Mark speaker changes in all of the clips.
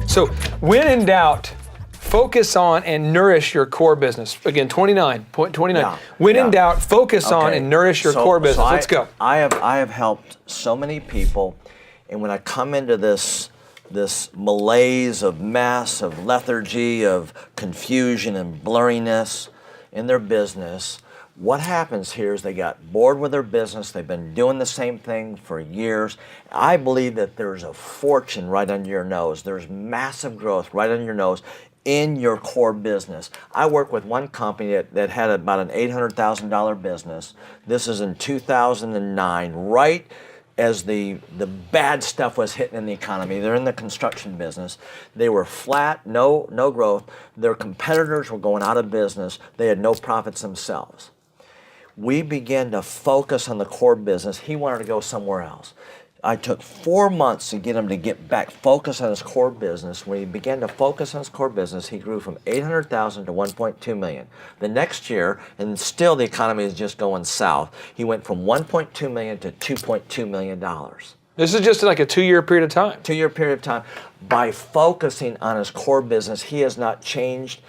Speaker 1: So when in doubt, focus on and nourish your core business. Again, 29.29.
Speaker 2: Yeah,
Speaker 1: When
Speaker 2: yeah.
Speaker 1: in doubt, focus on and nourish your core business. Let's go.
Speaker 2: I have helped so many people, and when I come into this malaise of mess, of lethargy, of confusion and blurriness in their business, what happens here is they got bored with their business. They've been doing the same thing for years. I believe that there's a fortune right under your nose. There's massive growth right under your nose in your core business. I work with one company that had about an $800,000 business. This is in 2009, right as the bad stuff was hitting in the economy. They're in the construction business. They were flat, no growth. Their competitors were going out of business. They had no profits themselves. We began to focus on the core business. He wanted to go somewhere else. I took 4 months to get him to get back focused on his core business. When he began to focus on his core business, he grew from $800,000 to $1.2 million. The next year, and still the economy is just going south, he went from $1.2 million to $2.2 million.
Speaker 1: This is just like a 2-year period of time.
Speaker 2: 2-year period of time. By focusing on his core business, he has not changed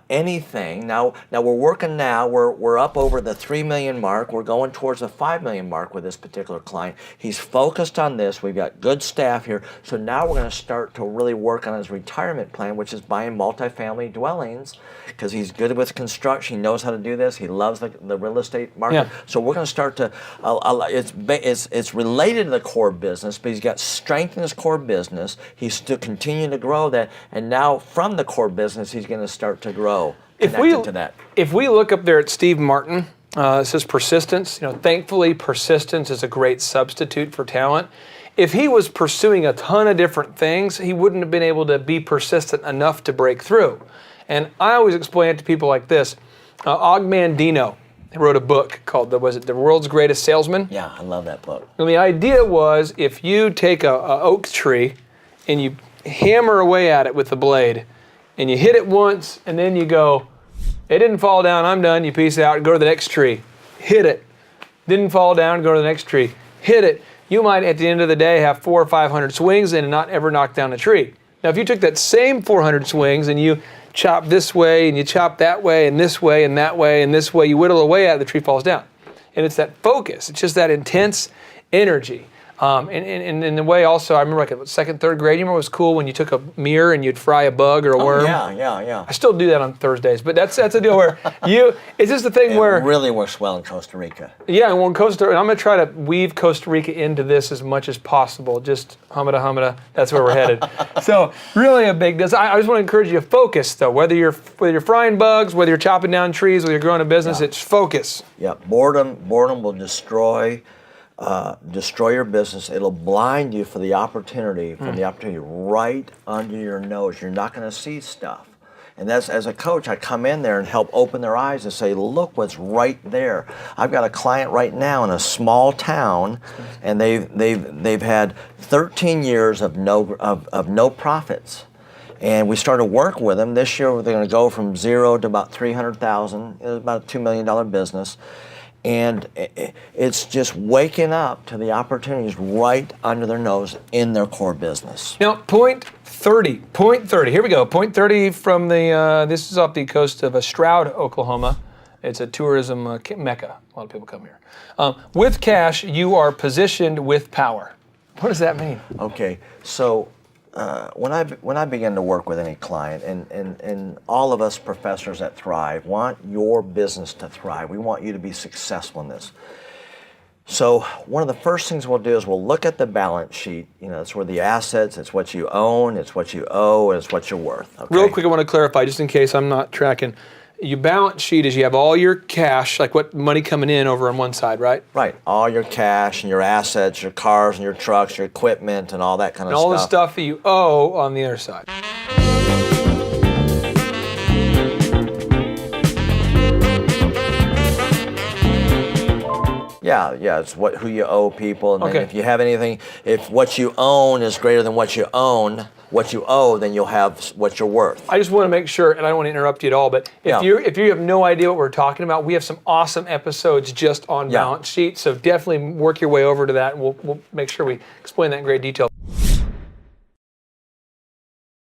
Speaker 2: anything. Now we're working now. We're up over the 3 million mark. We're going towards the 5 million mark with this particular client. He's focused on this. We've got good staff here. So now we're going to start to really work on his retirement plan, which is buying multifamily dwellings, because he's good with construction. He knows how to do this. He loves the real estate market.
Speaker 1: Yeah.
Speaker 2: So we're going to start to. It's related to the core business, but he's got strength in his core business. He's still continuing to grow that, and now from the core business, he's going to start to grow connected to that.
Speaker 1: If we look up there at Steve Martin, it says persistence. Thankfully, persistence is a great substitute for talent. If he was pursuing a ton of different things, he wouldn't have been able to be persistent enough to break through. And I always explain it to people like this. Og Mandino wrote a book called, The World's Greatest Salesman?
Speaker 2: Yeah, I love that book.
Speaker 1: And the idea was, if you take a oak tree and you hammer away at it with the blade, and you hit it once, and then you go, it didn't fall down, I'm done, you peace out, go to the next tree. Hit it. Didn't fall down, go to the next tree. Hit it. You might, at the end of the day, have 400 or 500 swings and not ever knock down a tree. Now, if you took that same 400 swings and you chop this way, and you chop that way, and this way, and that way, and this way, you whittle away at it, the tree falls down. And it's that focus. It's just that intense energy. And in the way also, I remember like second, third grade, you remember it was cool when you took a mirror and you'd fry a bug or a worm?
Speaker 2: Yeah.
Speaker 1: I still do that on Thursdays, but that's a deal where it's just the thing where.
Speaker 2: It really works well in Costa Rica.
Speaker 1: Yeah, and I'm going to try to weave Costa Rica into this as much as possible. Just humada, that's where we're headed. So really a big deal. I just want to encourage you to focus though, whether you're frying bugs, whether you're chopping down trees, whether you're growing a business, it's focus.
Speaker 2: Yeah, boredom will destroy your business. It'll blind you for the opportunity, right under your nose. You're not going to see stuff. And that's, as a coach, I come in there and help open their eyes and say, look what's right there. I've got a client right now in a small town, and they've had 13 years of no profits. And we started work with them. This year, they're going to go from zero to about $300,000. It's about a $2 million business. And it's just waking up to the opportunities right under their nose in their core business.
Speaker 1: Now, point 30. Here we go. Point 30 from this is off the coast of Stroud, Oklahoma. It's a tourism mecca. A lot of people come here. With cash, you are positioned with power. What does that mean?
Speaker 2: Okay, so when I begin to work with any client, and all of us professors at Thrive want your business to thrive. We want you to be successful in this. So one of the first things we'll do is we'll look at the balance sheet. It's where the assets, it's what you own, it's what you owe, and it's what you're worth. Okay?
Speaker 1: Real quick, I want to clarify, just in case I'm not tracking. Your balance sheet is you have all your cash, like what money coming in over on one side, right?
Speaker 2: Right. All your cash and your assets, your cars and your trucks, your equipment and all that kind of stuff.
Speaker 1: And all the stuff that you owe on the other side.
Speaker 2: Yeah, it's who you owe people, and then
Speaker 1: Okay.
Speaker 2: if you have anything, if what you own is greater than what you owe, then you'll have what you're worth.
Speaker 1: I just want to make sure, and I don't want to interrupt you at all, but if you have no idea what we're talking about, we have some awesome episodes just on balance sheets. So definitely work your way over to that, and we'll make sure we explain that in great detail.